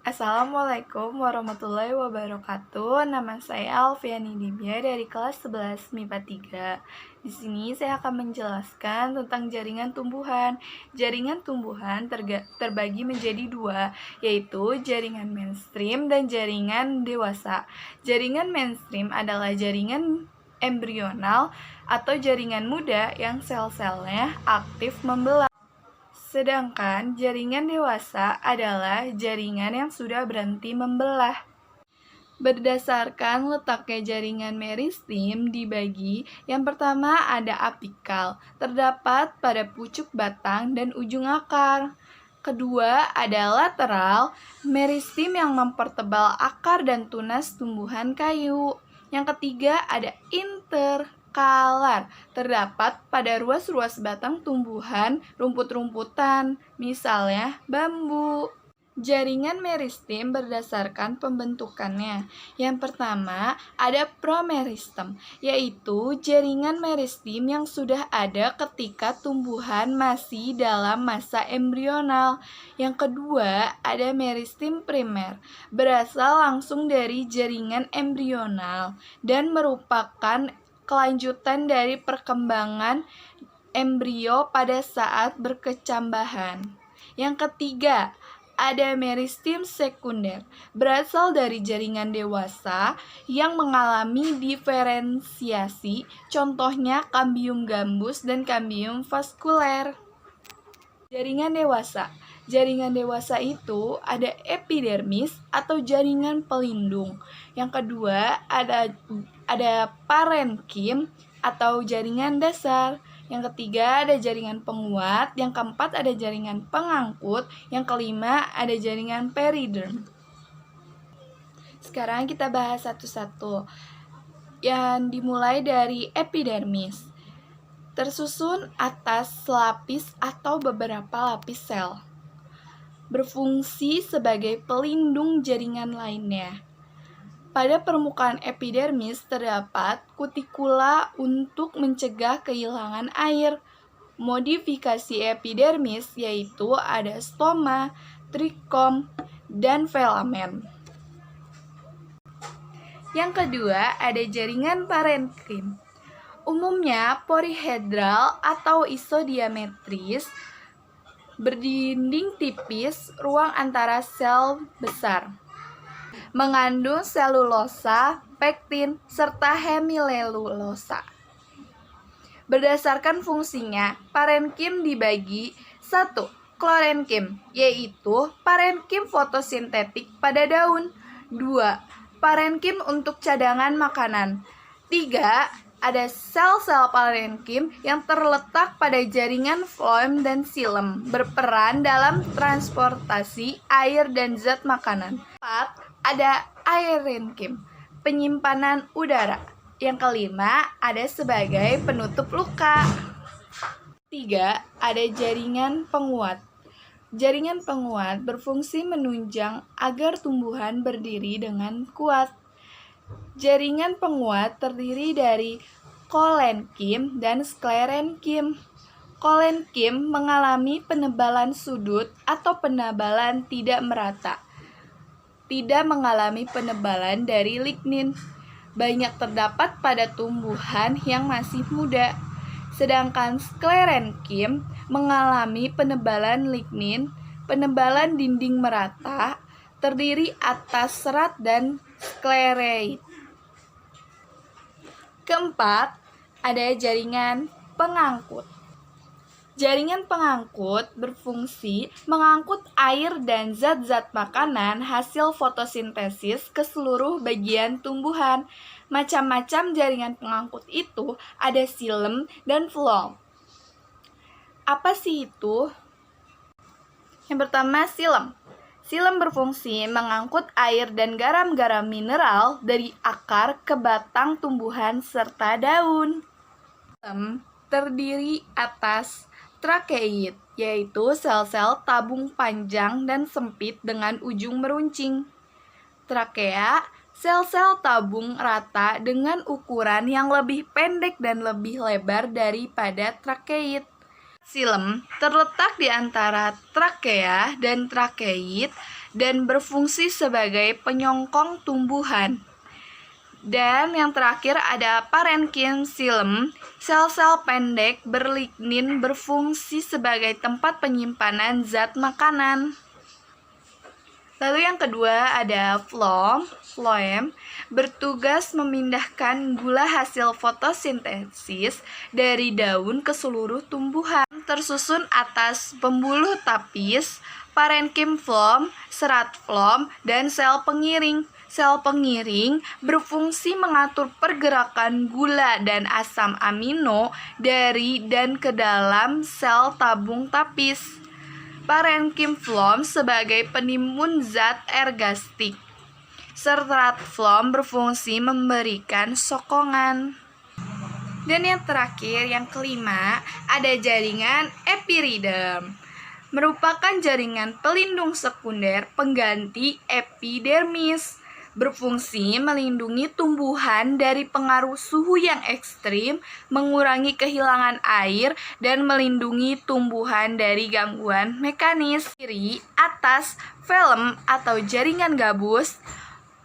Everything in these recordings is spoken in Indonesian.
Assalamualaikum warahmatullahi wabarakatuh. Nama saya Alfiani Dibia dari kelas 11 MIPA 3. Di sini saya akan menjelaskan tentang jaringan tumbuhan. Jaringan tumbuhan terbagi menjadi dua, yaitu jaringan mainstream dan jaringan dewasa. Jaringan mainstream adalah jaringan embrional atau jaringan muda yang sel-selnya aktif membelah. Sedangkan jaringan dewasa adalah jaringan yang sudah berhenti membelah. Berdasarkan letaknya jaringan meristem dibagi, yang pertama ada apikal, terdapat pada pucuk batang dan ujung akar. Kedua ada lateral, meristem yang mempertebal akar dan tunas tumbuhan kayu. Yang ketiga ada interkalar, terdapat pada ruas-ruas batang tumbuhan rumput-rumputan, misalnya bambu. Jaringan meristem berdasarkan pembentukannya. Yang pertama, ada promeristem, yaitu jaringan meristem yang sudah ada ketika tumbuhan masih dalam masa embrional. Yang kedua, ada meristem primer, berasal langsung dari jaringan embrional dan merupakan kelanjutan dari perkembangan embrio pada saat berkecambahan. Yang ketiga, ada meristem sekunder, berasal dari jaringan dewasa yang mengalami diferensiasi, contohnya kambium gambus dan kambium vaskuler. Jaringan dewasa. Jaringan dewasa itu ada epidermis atau jaringan pelindung. Yang kedua ada parenkim atau jaringan dasar. Yang ketiga ada jaringan penguat, yang keempat ada jaringan pengangkut, yang kelima ada jaringan periderm. Sekarang kita bahas satu-satu. Yang dimulai dari epidermis. Tersusun atas lapis atau beberapa lapis sel. Berfungsi sebagai pelindung jaringan lainnya. Pada permukaan epidermis terdapat kutikula untuk mencegah kehilangan air. Modifikasi epidermis yaitu ada stoma, trikom, dan filamen. Yang kedua ada jaringan parenkim. Umumnya polihedral atau isodiametris, berdinding tipis ruang antara sel besar. Mengandung selulosa, pektin, serta hemilelulosa. Berdasarkan fungsinya, parenkim dibagi 1. Klorenkim, yaitu parenkim fotosintetik pada daun. 2. Parenkim untuk cadangan makanan. 3. Ada sel-sel parenkim yang terletak pada jaringan floem dan xilem, berperan dalam transportasi air dan zat makanan. 4. Ada aerenkim, penyimpanan udara. Yang kelima, ada sebagai penutup luka. 3. Ada jaringan penguat. Jaringan penguat berfungsi menunjang agar tumbuhan berdiri dengan kuat. Jaringan penguat terdiri dari kolenkim dan sklerenkim. Kolenkim mengalami penebalan sudut atau penebalan tidak merata. Tidak mengalami penebalan dari lignin. Banyak terdapat pada tumbuhan yang masih muda. Sedangkan sklerenkim mengalami penebalan lignin, penebalan dinding merata, terdiri atas serat dan sklereid. Keempat, ada jaringan pengangkut. Jaringan pengangkut berfungsi mengangkut air dan zat-zat makanan hasil fotosintesis ke seluruh bagian tumbuhan. Macam-macam jaringan pengangkut itu ada xilem dan floem. Apa sih itu? Yang pertama, xilem. Xilem berfungsi mengangkut air dan garam-garam mineral dari akar ke batang tumbuhan serta daun. Xilem terdiri atas trakeid, yaitu sel-sel tabung panjang dan sempit dengan ujung meruncing. Trakea, sel-sel tabung rata dengan ukuran yang lebih pendek dan lebih lebar daripada trakeid. Xilem terletak di antara trakea dan trakeid dan berfungsi sebagai penyongkong tumbuhan. Dan yang terakhir ada parenkim xilem, sel-sel pendek berlignin berfungsi sebagai tempat penyimpanan zat makanan. Lalu yang kedua ada phloem, bertugas memindahkan gula hasil fotosintesis dari daun ke seluruh tumbuhan. Tersusun atas pembuluh tapis, parenkim phloem, serat phloem, dan sel pengiring. Sel pengiring berfungsi mengatur pergerakan gula dan asam amino dari dan ke dalam sel tabung tapis. Parenkim phloem sebagai penimbun zat ergastik. Serat phloem berfungsi memberikan sokongan. Dan yang terakhir, yang kelima, ada jaringan epiridem. Merupakan jaringan pelindung sekunder pengganti epidermis. Berfungsi melindungi tumbuhan dari pengaruh suhu yang ekstrim, mengurangi kehilangan air, dan melindungi tumbuhan dari gangguan mekanis. Kiri atas velum atau jaringan gabus,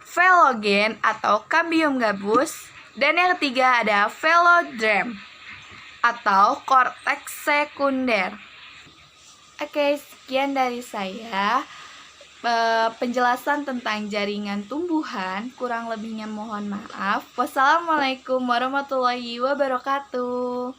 velogen atau kambium gabus, dan yang ketiga ada velodrem atau korteks sekunder. Oke, sekian dari saya. Penjelasan tentang jaringan tumbuhan, kurang lebihnya mohon maaf. Wassalamualaikum warahmatullahi wabarakatuh.